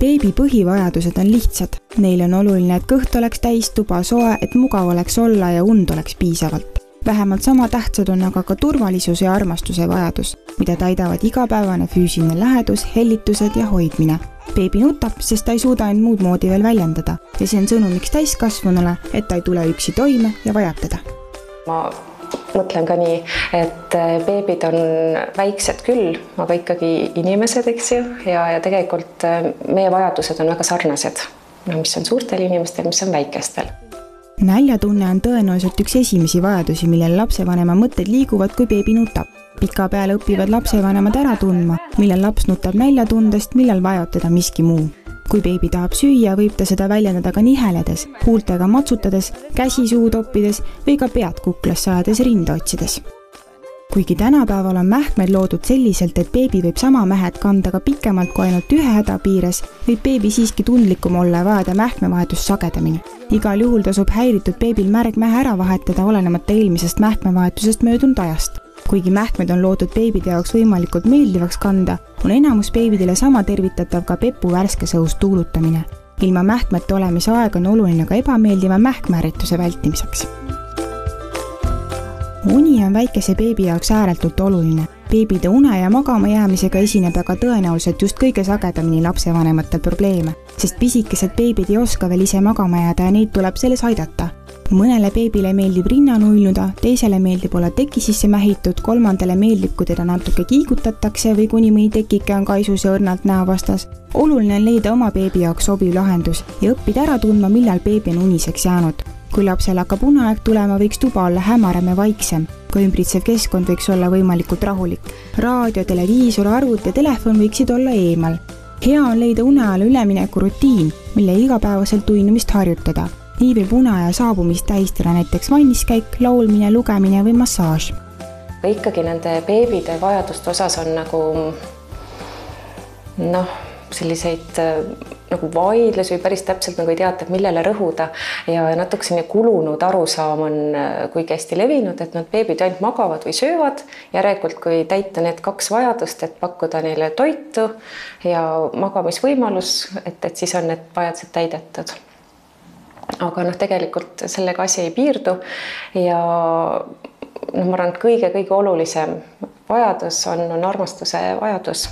Beebi põhivajadused on lihtsad. Neil on oluline, et kõht oleks täis, tuba soe, et mugav oleks olla ja und oleks piisavalt. Vähemalt sama tähtsad on aga ka turvalisus ja armastuse vajadus, mida täidavad igapäevane füüsiline lähedus, hellitused ja hoidmine. Beebi nutab, sest ta ei suuda end muud moodi veel väljendada ja see on sõnumiks täiskasvanule, et ta ei tule üksi toime ja vajab teda. Ma mõtlen ka nii, et beebid on väiksed küll, aga ikkagi inimesed, eks ju, ja tegelikult meie vajadused on väga sarnased, mis on suurtel inimestel, mis on väikestel. Näljatunne on tõenäoliselt üks esimesi vajadusi, millel lapsevanema mõtted liiguvad, kui beebi nutab. Pika peale õpivad lapsevanemad ära tundma, millal laps nutab näljatundest, millal vajab teda miski muu. Kui beebi tahab süüa, võib ta seda väljendada ka niheledes, huultega matsutades, käsi suu toppides või ka pead kuklasse ajades rinda otsides. Kuigi tänapäeval on mähkmed loodud selliselt, et beebi võib sama mähed kanda ka pikemalt kui ainult ühe häda piires, võib beebi siiski tundlikum olla ja vajada mähkmevahetust sagedamini. Igal juhul tasub häiritud beebil märg mähe ära vahetada olenemata eelmisest mähkmevahetusest möödunud ajast. Kuigi mähkmed on loodud beebide jaoks võimalikult meeldivaks kanda, on enamus beebidele sama tervitatav ka pepu värskes õhus tuulutamine. Ilma mähkmete olemise aeg on oluline ka ebameeldiva mähkmäärituse vältimiseks. Uni on väikese beebi jaoks ääretult oluline. Beebide une ja magama jäämisega esineb aga tõenäoliselt just kõige sagedamini lapsevanematel probleeme, sest pisikesed beebid ei oska veel ise magama jääda ja neid tuleb selles aidata. Mõnele beebile meeldib rinnanu uinuda, teisele meeldib olla teki sisse mähitud, kolmandale meeldib, kui teda natuke kiigutatakse või kuni mõni tekike on kaisus ja õrnalt näovastas. Oluline on leida oma beebi jaoks sobiv lahendus ja õppida ära tundma, millal beebi on uniseks jäänud. Kui lapsel hakkab uneaeg tulema, võiks tuba olla hämaram ja vaiksem, kui ümbritsev keskkond võiks olla võimalikult rahulik. Raadio, televiisor, arvut ja telefon võiksid olla eemal. Hea on leida uneajale ülemineku rutiin, mille igapäevaselt uinumist harjutada. Nii võib uneaja saabumist tähistada näiteks vanniskäik, laulmine, lugemine või massaaž. Ikkagi nende beebide vajaduste osas on selliseid vaidlusi või päris täpselt ei teata, millele rõhuda ja natukene kulunud arusaam on kuigi hästi levinud, et nad beebid ainult magavad või söövad. Järelikult, kui täita need kaks vajadust, et pakkuda neile toitu ja magamisvõimalus, et siis on need vajadused täidetud. Aga tegelikult sellega asi ei piirdu ja ma arvan, et kõige olulisem vajadus on armastuse vajadus.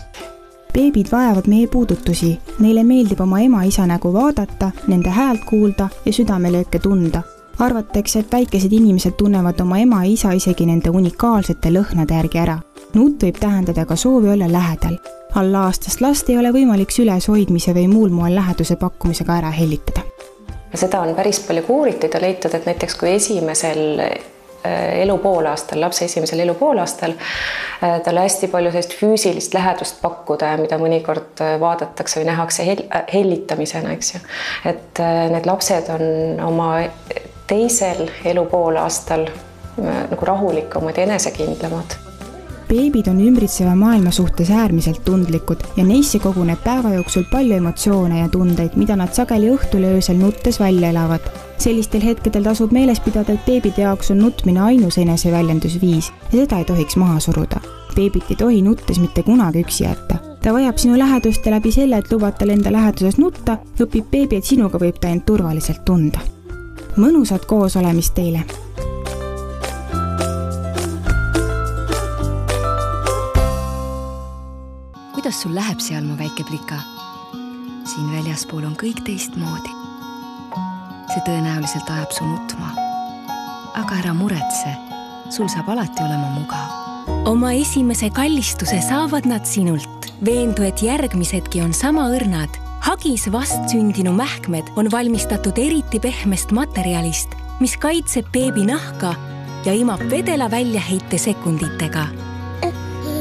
Beebid vajavad meie puudutusi. Neile meeldib oma ema-isa nägu vaadata, nende häält kuulda ja südamelööke tunda. Arvatakse, et väikesed inimesed tunnevad oma ema ja isa isegi nende unikaalsete lõhnade järgi ära. Nutt võib tähendada ka soovi olla lähedal. Alla aastast last ei ole võimalik süles hoidmise või muul moel läheduse pakkumisega ära hellitada. Seda on päris palju uuritud ja leitud, et näiteks kui lapse esimesel elupoolaastal talle hästi palju sellist füüsilist lähedust pakkuda, mida mõnikord vaadatakse või nähakse hellitamisena, eks ju. Et need lapsed on oma teisel elupoolaastal rahulikumad ja enesekindlamad. Beebid on ümbritseva maailma suhtes äärmiselt tundlikud ja neisse koguneb päeva jooksul palju emotsioone ja tundeid, mida nad sageli õhtul ja öösel nuttes välja elavad. Sellistel hetkedel tasub meeles pidada, et beebide jaoks on nutmine ainus eneseväljendusviis ja seda ei tohiks maha suruda. Beebit ei tohi nuttes mitte kunagi üksi jätta. Ta vajab sinu lähedust ja läbi selle, et lubad tal enda läheduses nutta, õpib beebi, et sinuga võib ta end turvaliselt tunda. Mõnusat koos olemist teile! Kuidas sul läheb seal, mu väike plika? Siin väljaspool on kõik teistmoodi. See tõenäoliselt ajab su nutma. Aga ära muretse, sul saab alati olema mugav. Oma esimese kallistuse saavad nad sinult. Veendu, et järgmisedki on sama õrnad. Hagis vastsündinu mähkmed on valmistatud eriti pehmest materjalist, mis kaitseb beebi nahka ja imab vedela väljaheite sekunditega.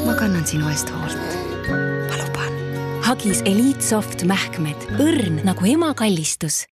Ma kannan sinu eest hoolt. Hagis Elite Soft mähkmed, õrn nagu ema kallistus.